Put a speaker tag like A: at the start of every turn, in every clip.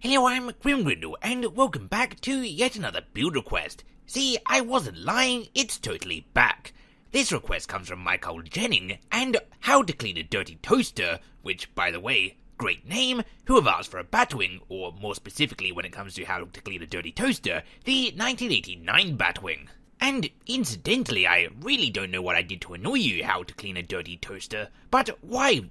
A: Hello, I'm Grin, and welcome back to yet another build request. See, I wasn't lying, it's totally back. This request comes from Michael Jennings, and How to Clean a Dirty Toaster, which, by the way, great name, who have asked for a Batwing, or more specifically when it comes to how to clean a dirty toaster, the 1989 Batwing. And incidentally, I really don't know what I did to annoy you how to clean a dirty toaster, but why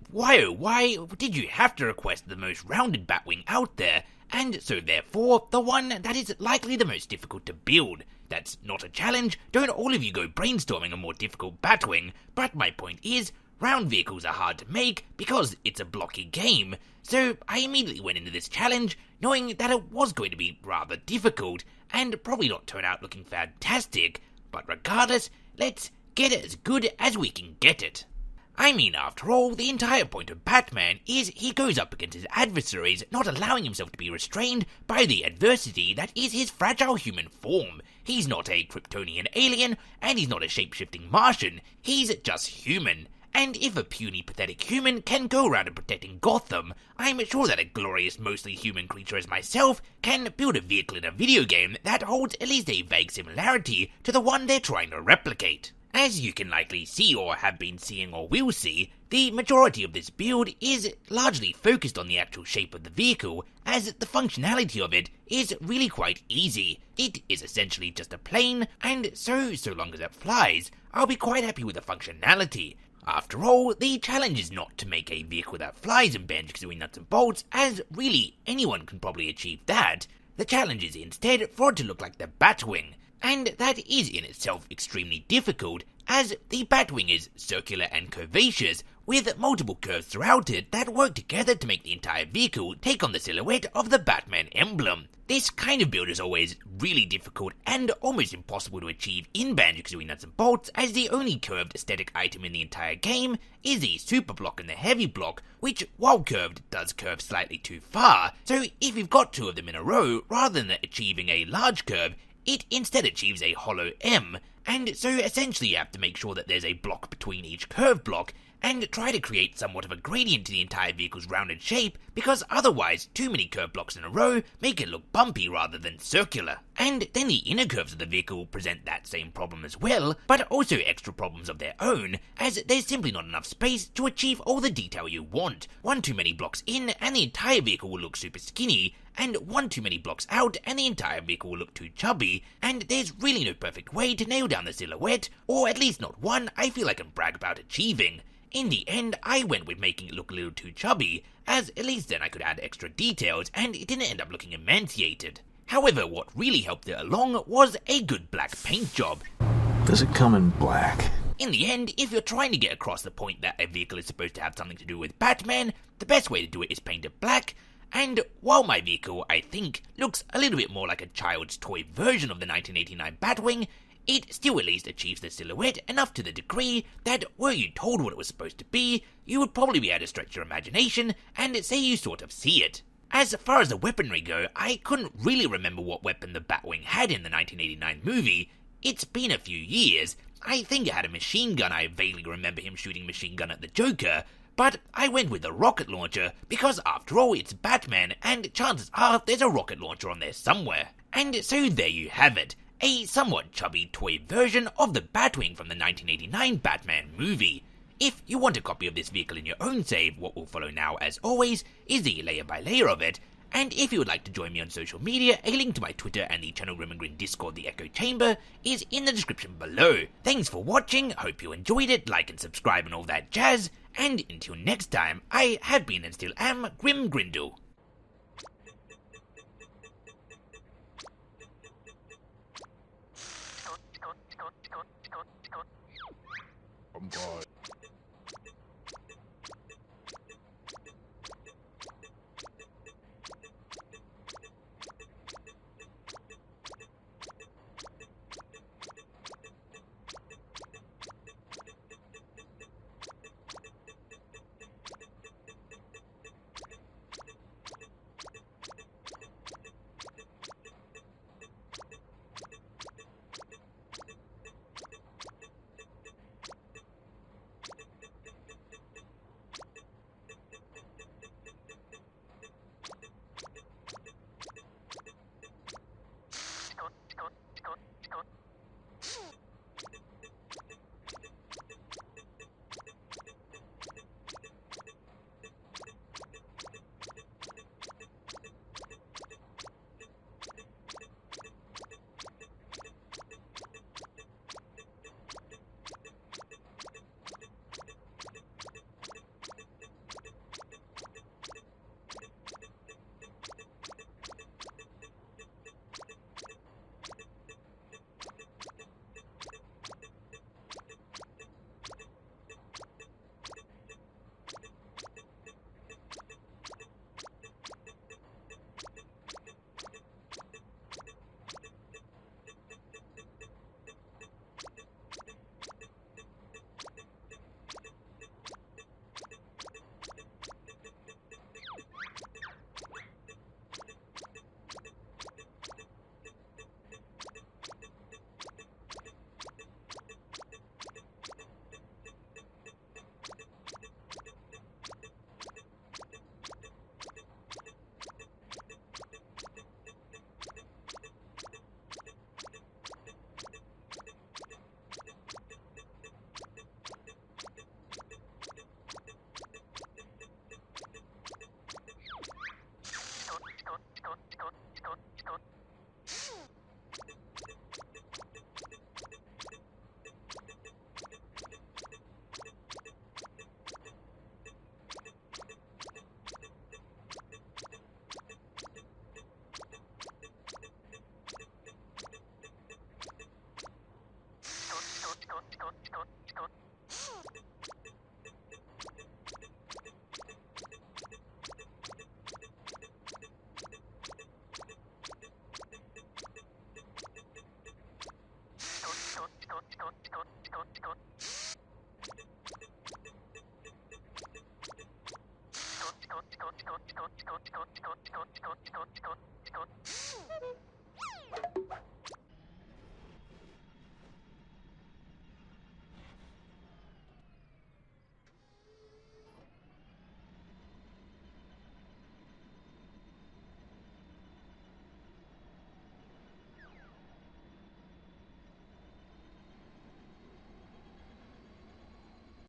A: did you have to request the most rounded Batwing out there, and so therefore the one that is likely the most difficult to build? That's not a challenge, don't all of you go brainstorming a more difficult Batwing, but my point is, round vehicles are hard to make because it's a blocky game, so I immediately went into this challenge knowing that it was going to be rather difficult, and probably not turn out looking fantastic, but regardless, let's get it as good as we can get it. I mean, after all, the entire point of Batman is he goes up against his adversaries, not allowing himself to be restrained by the adversity that is his fragile human form. He's not a Kryptonian alien, and he's not a shape-shifting Martian, he's just human. And if a puny, pathetic human can go around and protecting Gotham, I'm sure that a glorious, mostly human creature as myself can build a vehicle in a video game that holds at least a vague similarity to the one they're trying to replicate. As you can likely see or have been seeing or will see, the majority of this build is largely focused on the actual shape of the vehicle, as the functionality of it is really quite easy. It is essentially just a plane, and so long as it flies, I'll be quite happy with the functionality. After all, the challenge is not to make a vehicle that flies in Banjo-Kazooie nuts and bolts, as really anyone can probably achieve that. The challenge is instead for it to look like the Batwing, and that is in itself extremely difficult, as the Batwing is circular and curvaceous, with multiple curves throughout it that work together to make the entire vehicle take on the silhouette of the Batman emblem. This kind of build is always really difficult and almost impossible to achieve in Banjo-Kazooie Nuts and Bolts, as the only curved aesthetic item in the entire game is the super block and the heavy block, which, while curved, does curve slightly too far, so if you've got two of them in a row, rather than achieving a large curve, it instead achieves a hollow M, and so essentially you have to make sure that there's a block between each curved block, and try to create somewhat of a gradient to the entire vehicle's rounded shape, because otherwise too many curved blocks in a row make it look bumpy rather than circular. And then the inner curves of the vehicle present that same problem as well, but also extra problems of their own, as there's simply not enough space to achieve all the detail you want. One too many blocks in and the entire vehicle will look super skinny, and one too many blocks out and the entire vehicle will look too chubby, and there's really no perfect way to nail down the silhouette, or at least not one I feel I can brag about achieving. In the end, I went with making it look a little too chubby, as at least then I could add extra details and it didn't end up looking emaciated. However, what really helped it along was a good black paint job.
B: Does it come in black?
A: In the end, if you're trying to get across the point that a vehicle is supposed to have something to do with Batman, the best way to do it is paint it black, and while my vehicle, I think, looks a little bit more like a child's toy version of the 1989 Batwing, it still at least achieves the silhouette enough to the degree that were you told what it was supposed to be, you would probably be able to stretch your imagination and say you sort of see it. As far as the weaponry go, I couldn't really remember what weapon the Batwing had in the 1989 movie. It's been a few years. I think it had a machine gun. I vaguely remember him shooting machine gun at the Joker, but I went with the rocket launcher because after all it's Batman and chances are there's a rocket launcher on there somewhere. And so there you have it. A somewhat chubby toy version of the Batwing from the 1989 Batman movie. If you want a copy of this vehicle in your own save, what will follow now, as always, is the layer by layer of it, and if you would like to join me on social media, a link to my Twitter and the Channel Grim and Grin Discord, the Echo Chamber, is in the description below. Thanks for watching, hope you enjoyed it, like and subscribe and all that jazz, and until next time, I have been and still am Grim Grindle.
B: I'm fine.